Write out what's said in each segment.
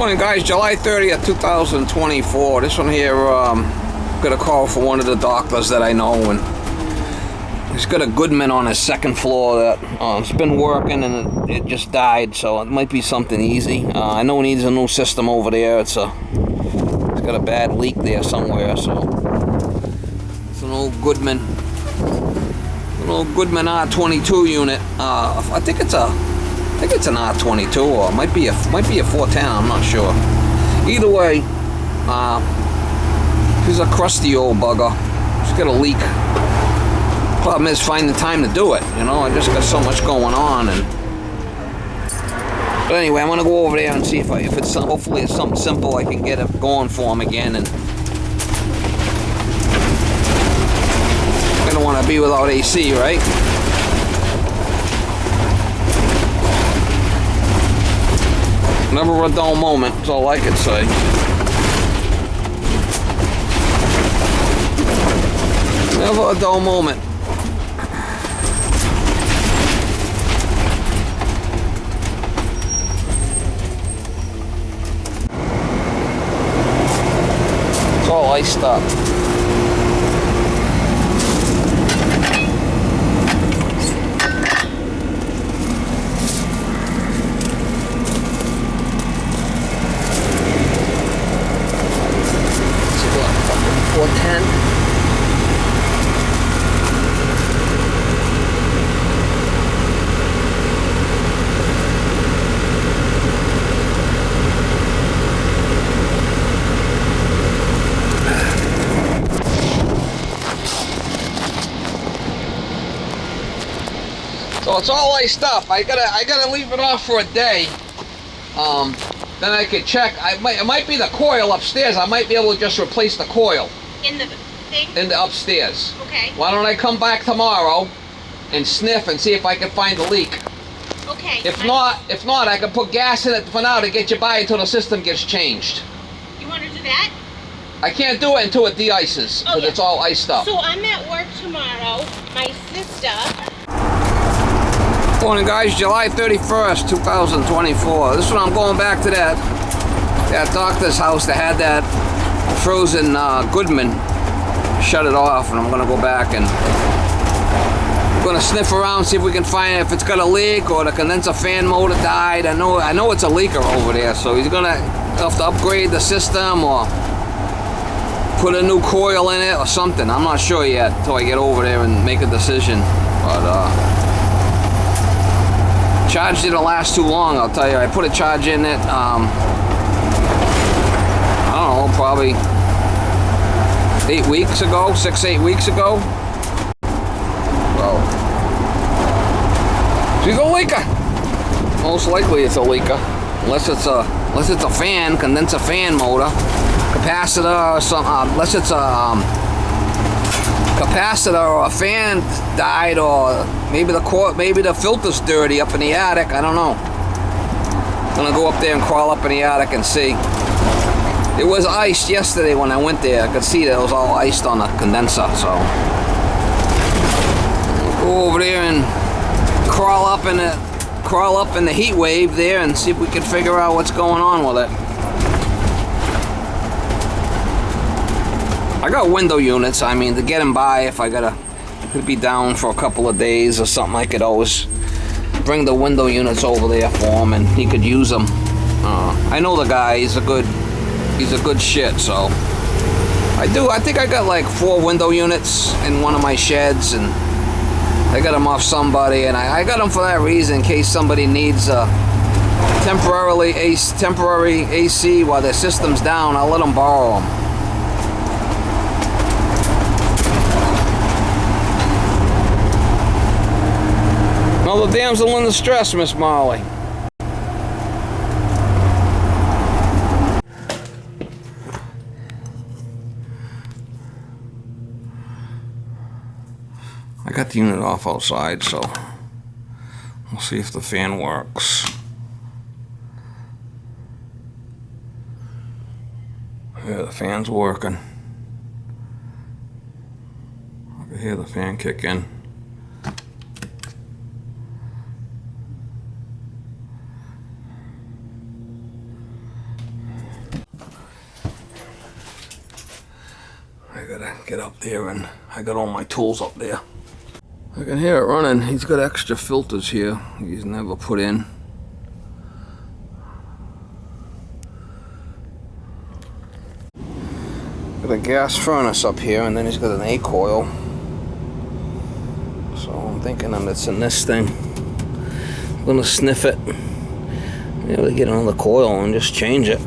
Morning guys, July 30th, 2024. This one here, got a call for one of the doctors that I know, and he's got a Goodman on his second floor that it's been working and it just died, so it might be something easy. I know he needs a new system over there. It's got a bad leak there somewhere, so it's an old Goodman R22 unit. I think it's an R22, or it might be a 410. I'm not sure. Either way, he's a crusty old bugger. He's got a leak. Problem is finding time to do it. You know, I just got so much going on. But anyway, I'm gonna go over there and see if it's hopefully it's something simple. I can get it going for him again. And I don't want to be without AC, right? Never a dull moment, that's all I could say. Never a dull moment. It's all iced up. So it's all iced up. I gotta leave it off for a day. Then I could check. It might be the coil upstairs. I might be able to just replace the coil. In the thing? In the upstairs. Okay. Why don't I come back tomorrow and sniff and see if I can find the leak? Okay. If not, I can put gas in it for now to get you by until the system gets changed. You want to do that? I can't do it until it de-ices, because it's all iced up. So I'm at work tomorrow. My sister... Morning guys, July 31st, 2024. This one I'm going back to that doctor's house that had that frozen Goodman. Shut it off, and I'm gonna go back and I'm gonna sniff around, see if we can find if it's got a leak or the condenser fan motor died. I know it's a leaker over there, so he's gonna have to upgrade the system or put a new coil in it or something. I'm not sure yet until I get over there and make a decision. But charge didn't last too long, I'll tell you. I put a charge in it, I don't know, probably 8 weeks ago, 6-8 weeks ago. Well, she's a leaker. Most likely it's a leaker, unless it's a fan, condenser fan motor, capacitor or something. Unless it's a capacitor or a fan died, or maybe the filter's dirty up in the attic. I don't know. I'm gonna go up there and crawl up in the attic and see. It was iced yesterday when I went there. I could see that it was all iced on the condenser. So I'll go over there and crawl up in the heat wave there and see if we can figure out what's going on with it. I got window units. I mean, to get them by, if I could be down for a couple of days or something, I could always bring the window units over there for him, and he could use them. I know the guy. He's a good shit. So I think I got like 4 window units in one of my sheds, and I got them off somebody, and I got them for that reason, in case somebody needs temporary AC while their system's down. I'll let them borrow them. Another damsel in distress, Miss Molly. I got the unit off outside, so we'll see if the fan works. Yeah, the fan's working. I can hear the fan kick in. there, and I got all my tools up there. I can hear it running. He's got extra filters here he's never put in. Got a gas furnace up here, and then he's got an A coil. So I'm thinking that it's in this thing. I'm gonna sniff it. Maybe get another coil and just change it.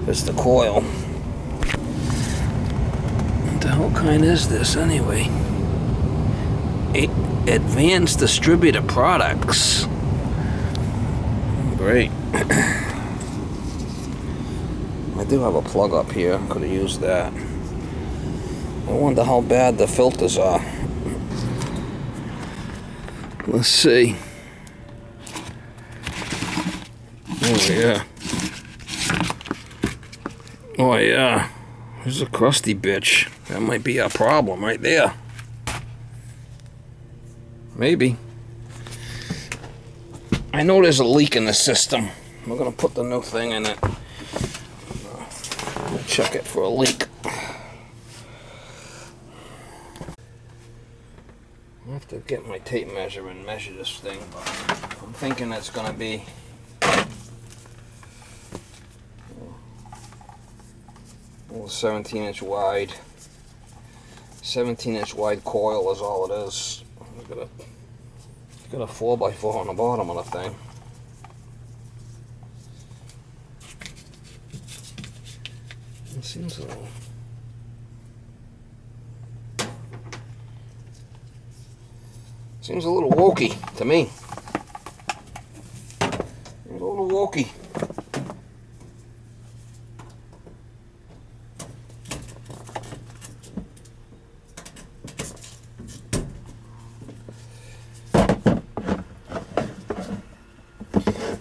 It's the coil. What the hell kind is this anyway? Advanced Distributor Products. Great. I do have a plug up here. Could have used that. I wonder how bad the filters are. Let's see. Oh yeah. Oh yeah. There's a crusty bitch. That might be a problem right there. Maybe. I know there's a leak in the system. We're gonna put the new thing in it. Check it for a leak. I have to get my tape measure and measure this thing, but I'm thinking it's gonna be a 17-inch wide. 17-inch wide coil is all it is. It's got a 4x4 on the bottom of the thing. It seems a little wokey to me. A little wokey.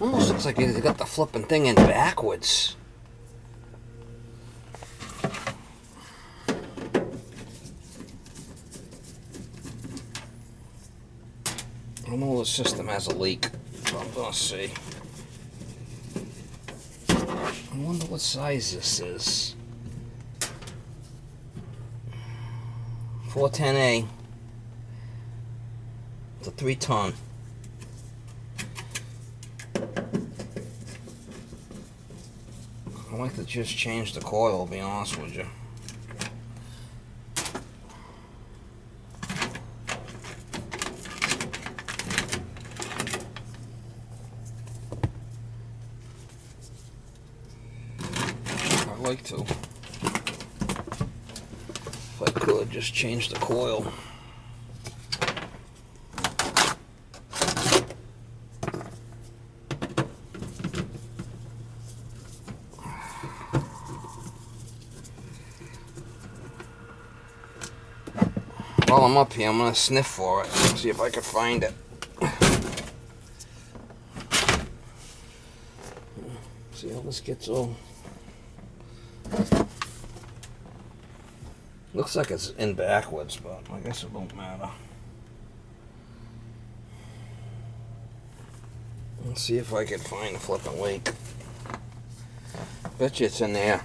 Almost looks like he's got the flipping thing in backwards. I know the system has a leak, so I'm gonna see. I wonder what size this is. 410A. It's a 3-ton. I'd like to just change the coil, to be honest with you. I'd like to. If I could, just change the coil. While I'm up here, I'm gonna sniff for it, see if I can find it. See how this gets all. Looks like it's in backwards, but I guess it won't matter. Let's see if I can find the flipping leak. Bet you it's in there.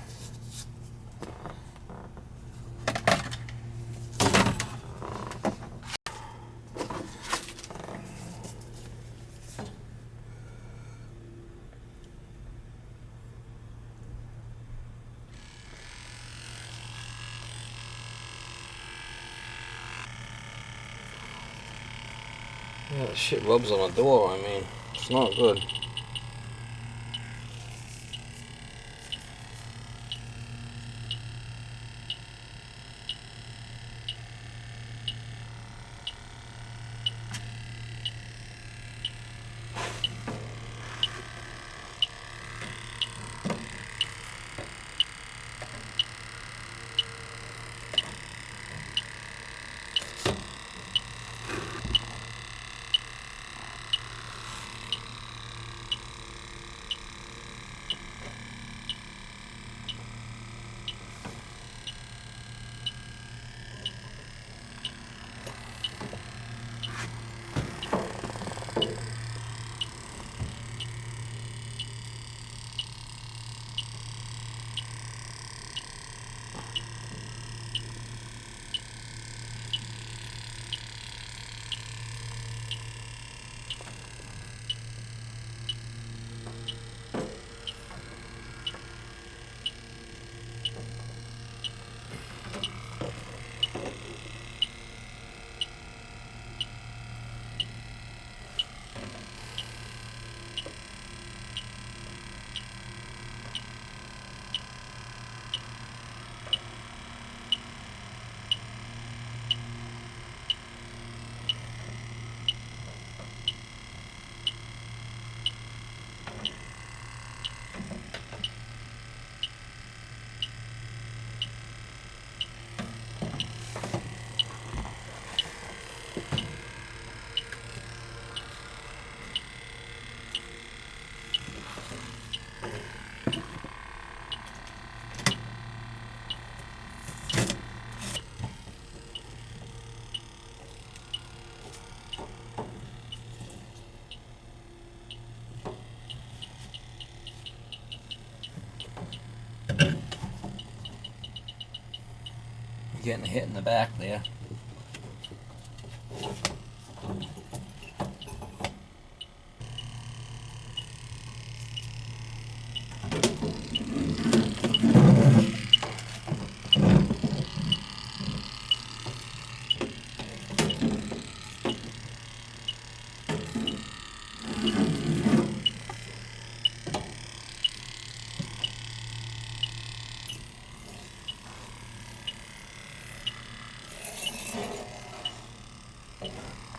Yeah, that shit rubs on the door, I mean, it's not good. getting hit in the back there.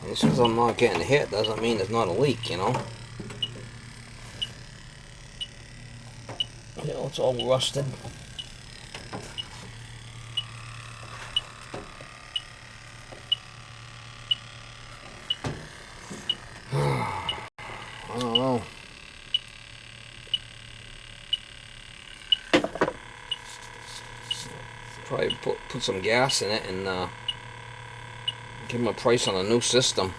Just because I'm not getting hit doesn't mean there's not a leak, you know. You know, it's all rusted. I don't know. Probably put some gas in it and give him a price on a new system.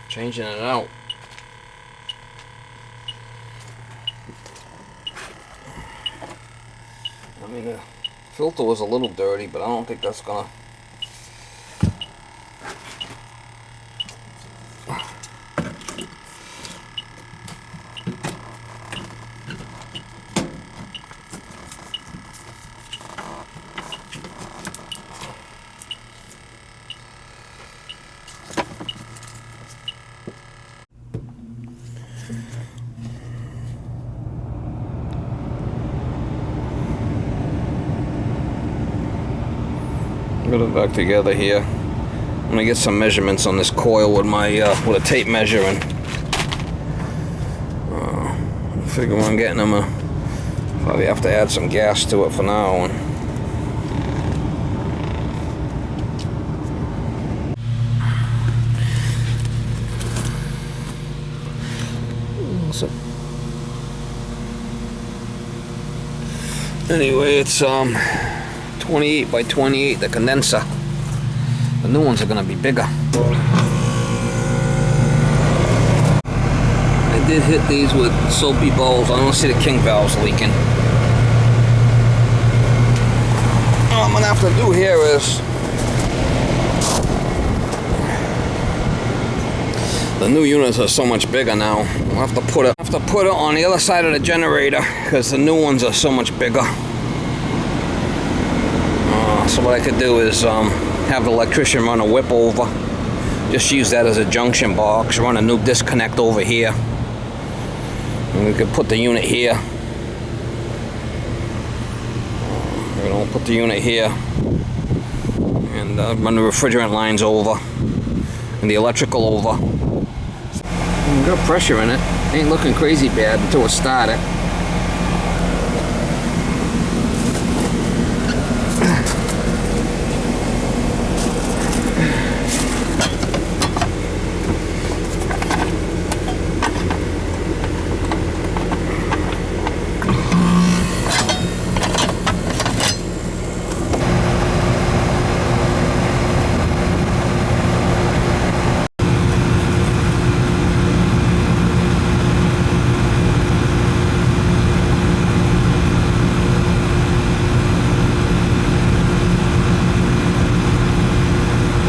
Changing it out. I mean, the filter was a little dirty, but I don't think that's gonna... Put it back together here. I'm gonna get some measurements on this coil with my with a tape measure, and I figure when I'm getting them, probably have to add some gas to it for now. So anyway, it's 28 by 28, the condenser. The new ones are going to be bigger. I did hit these with soapy bowls. I don't see the king valves leaking. All I'm going to have to do here is... the new units are so much bigger now. I'll have to put it on the other side of the generator because the new ones are so much bigger. So what I could do is have the electrician run a whip over. Just use that as a junction box. Run a new disconnect over here. And we could put the unit here. You know, put the unit here. And run the refrigerant lines over. And the electrical over. Good pressure in it. Ain't looking crazy bad until it started.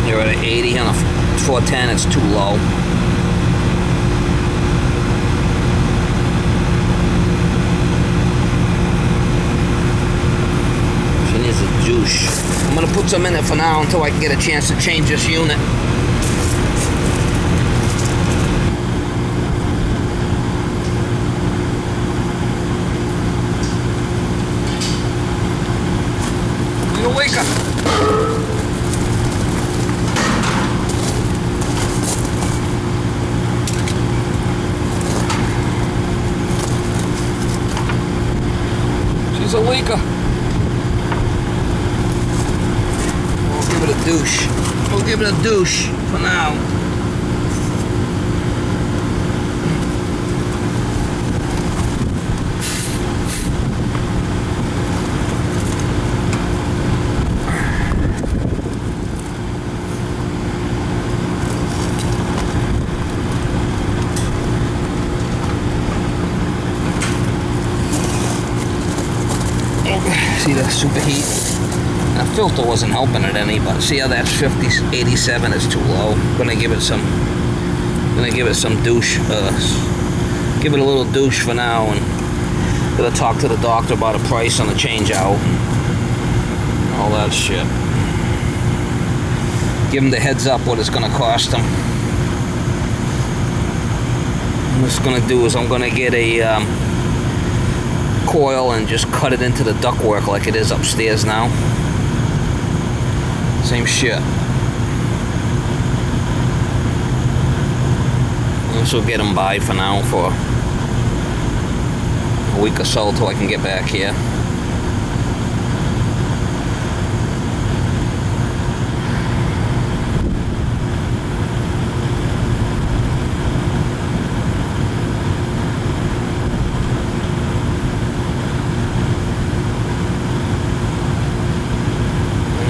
You're at 80 on a 410, it's too low. She needs a douche. I'm gonna put some in it for now until I can get a chance to change this unit. You wake up. She's a leaker. We'll give it a douche. We'll give it a douche for now. See the superheat? I Filter wasn't helping it any, but see how that's 50, 87 is too low. Gonna give it some douche. Give it a little douche for now, and gonna talk to the doctor about a price on the change out. All that shit. Give him the heads up what it's gonna cost him. What I'm gonna do is I'm gonna get a coil and just cut it into the ductwork like it is upstairs now. Same shit. This will get him by for now for a week or so till I can get back here.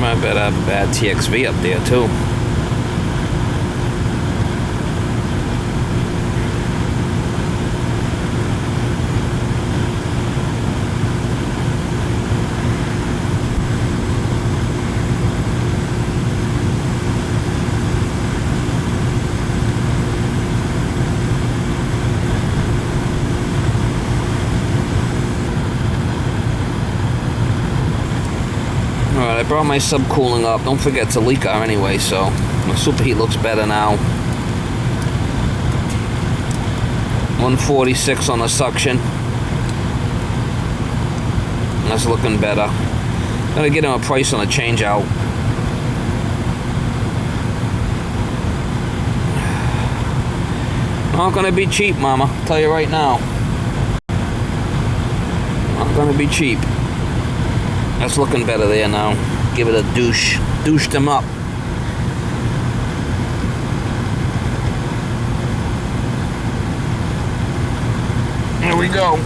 I bet I have a bad TXV up there too. Alright, I brought my subcooling up. Don't forget it's a leaker anyway, so my superheat looks better now. 146 on the suction. That's looking better. Gonna get him a price on a change out. Not gonna be cheap, mama. Tell you right now. Not gonna be cheap. That's looking better there now. Give it a douche. Douched him up. There we go.